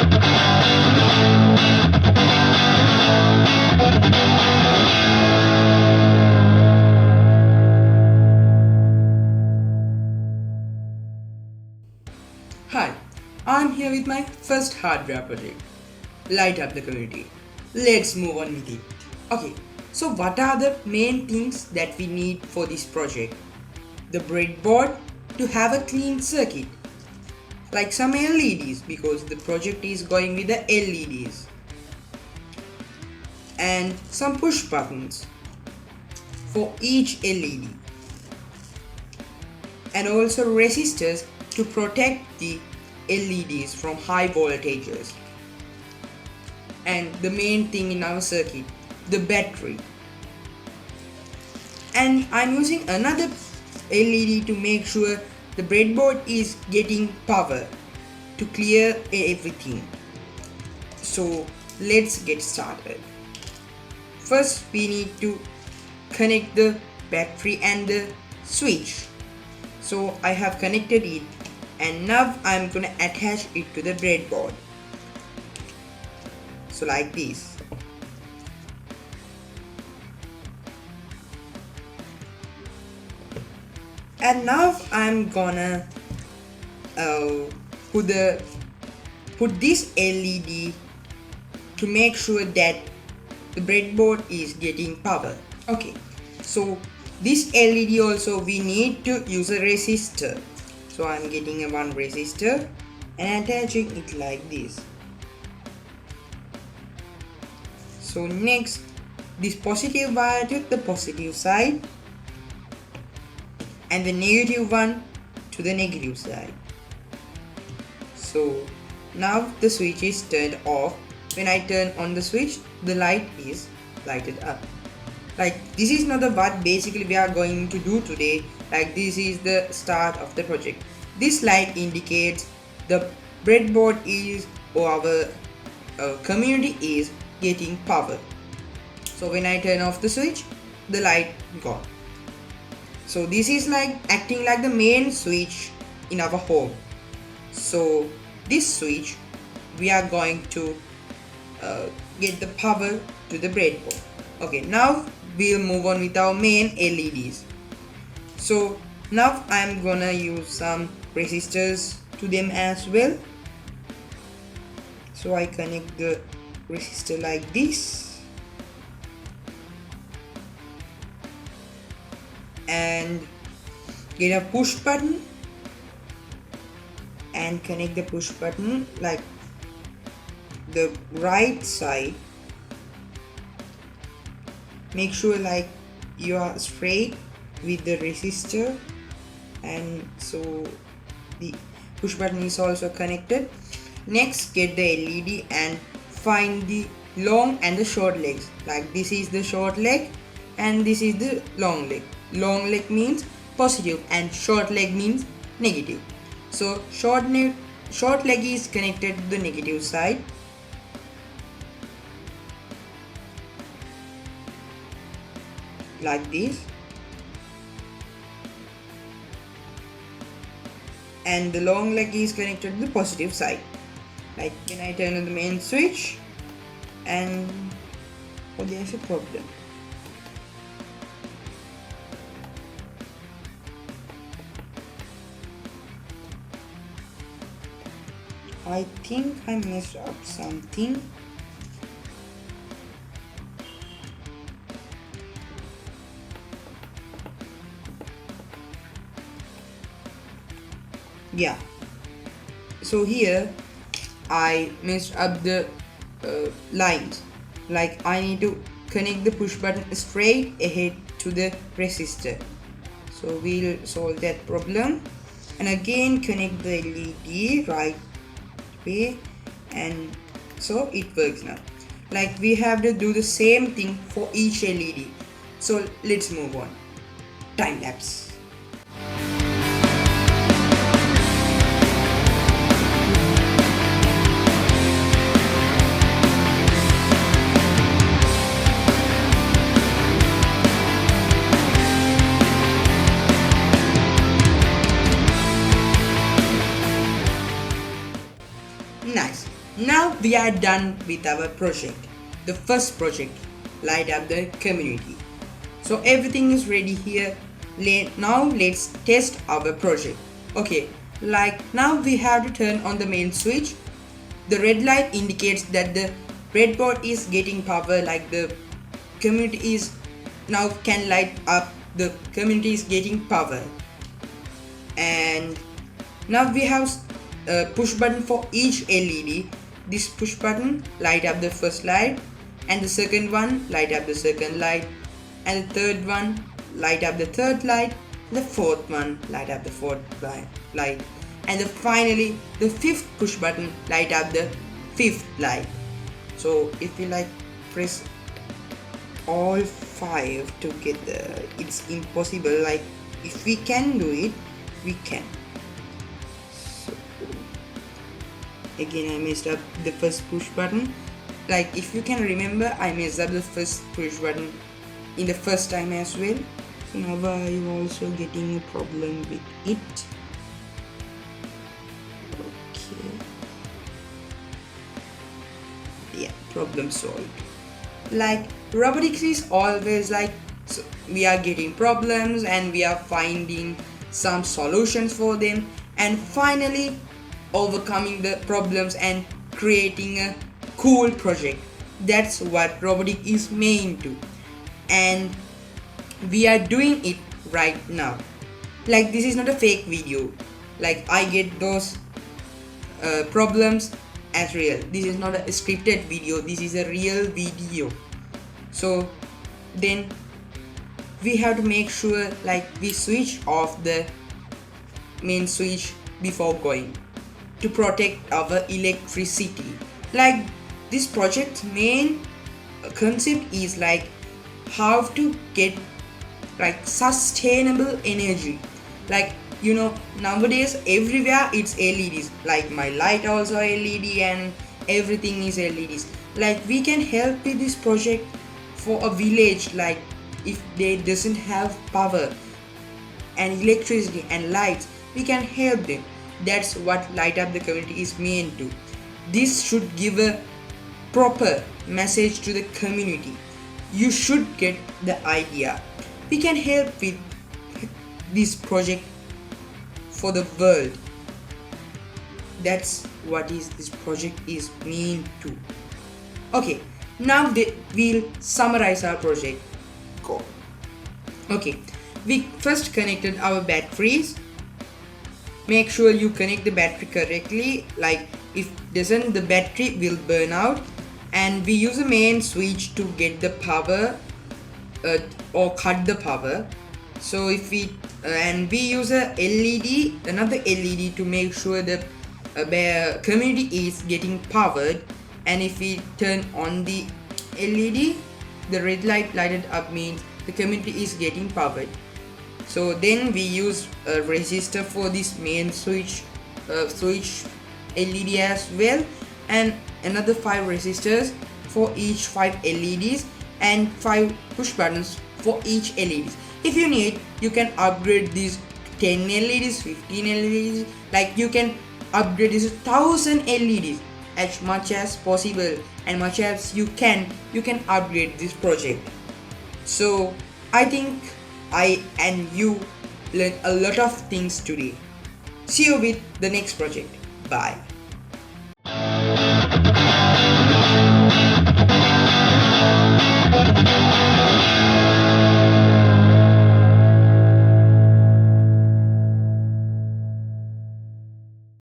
Hi, I'm here with my first hardware project. Light up the community. Let's move on with it. Okay, so what are the main things that we need for this project? The breadboard to have a clean circuit, like some LEDs because the project is going with the LEDs, and some push buttons for each LED, and also resistors to protect the LEDs from high voltages. And the main thing in our circuit, the battery. And I'm using another LED to make sure the breadboard is getting power to clear everything. So let's get started. First we need to connect the battery and the switch. So I have connected it, and now I'm gonna attach it to the breadboard. So like this. And now I'm gonna put this LED to make sure that the breadboard is getting power. Okay, so this LED also we need to use a resistor. So I'm getting a one resistor and attaching it like this. So next, this positive wire to the positive side and the negative one to the negative side. So now the switch is turned off. When I turn on the switch, the light is lighted up. Like this is not the what basically we are going to do today. Like this is the start of the project. This light indicates the breadboard is, or our community is getting power. So when I turn off the switch, the light gone. So this is like acting like the main switch in our home. So this switch we are going to get the power to the breadboard. Okay, now we'll move on with our main LEDs. So now I'm gonna use some resistors to them as well. So I connect the resistor like this, and get a push button and connect the push button like the right side. Make sure like you are straight with the resistor, and so the push button is also connected. Next, get the LED and find the long and the short legs. Like this is the short leg and this is the long leg. Long leg means positive and short leg means negative. So short leg is connected to the negative side. Like this. And the long leg is connected to the positive side. Like when I turn on the main switch, and oh, there's a problem. I think I messed up something. Yeah, so here I messed up the lines. Like I need to connect the push button straight ahead to the resistor. So we'll solve that problem, and again connect the LED right way, and so it works now. Like we have to do the same thing for each LED. So let's move on. Time lapse. Nice. Now we are done with our project. The first project, light up the community. So everything is ready here. Now let's test our project. Okay, like now we have to turn on the main switch. The red light indicates that the breadboard is getting power, like the community is now can light up, the community is getting power. And now we have a push button for each LED. This push button light up the first light, and the second one light up the second light, and the third one light up the third light, the fourth one light up the fourth light, and finally the fifth push button light up the fifth light. So if we like press all five together, it's impossible. Like if we can do it, we can. So again I messed up the first push button. Like if you can remember, I messed up the first push button in the first time as well. So now I'm also getting a problem with it. Okay. Yeah, problem solved. Like robotics is always like, so we are getting problems and we are finding some solutions for them, and finally overcoming the problems and creating a cool project. That's what robotic is meant to, and we are doing it right now. Like this is not a fake video. Like I get those problems as real. This is not a scripted video, this is a real video. So then we have to make sure like we switch off the main switch before going, to protect our electricity. Like this project's main concept is like how to get like sustainable energy. Like you know, nowadays everywhere it's LEDs, like my light also LED and everything is LEDs. Like we can help with this project for a village, like if they doesn't have power and electricity and lights, we can help them. That's what light up the community is meant to. This should give a proper message to the community. You should get the idea. We can help with this project for the world. That's what this project is meant to. Okay, now we'll summarize our project. Go. Okay, we first connected our batteries. Make sure you connect the battery correctly. Like if doesn't, the battery will burn out. And we use a main switch to get the power or cut the power. So if we and we use a LED, another LED, to make sure the community is getting powered. And if we turn on the LED, the red light lighted up means the community is getting powered. So then we use a resistor for this main switch LED as well, and another 5 resistors for each 5 LEDs, and 5 push buttons for each LEDs. If you need, you can upgrade these 10 LEDs, 15 LEDs, like you can upgrade this 1000 LEDs as much as possible, and much as you can upgrade this project. So I think I and you learned a lot of things today. See you with the next project. Bye.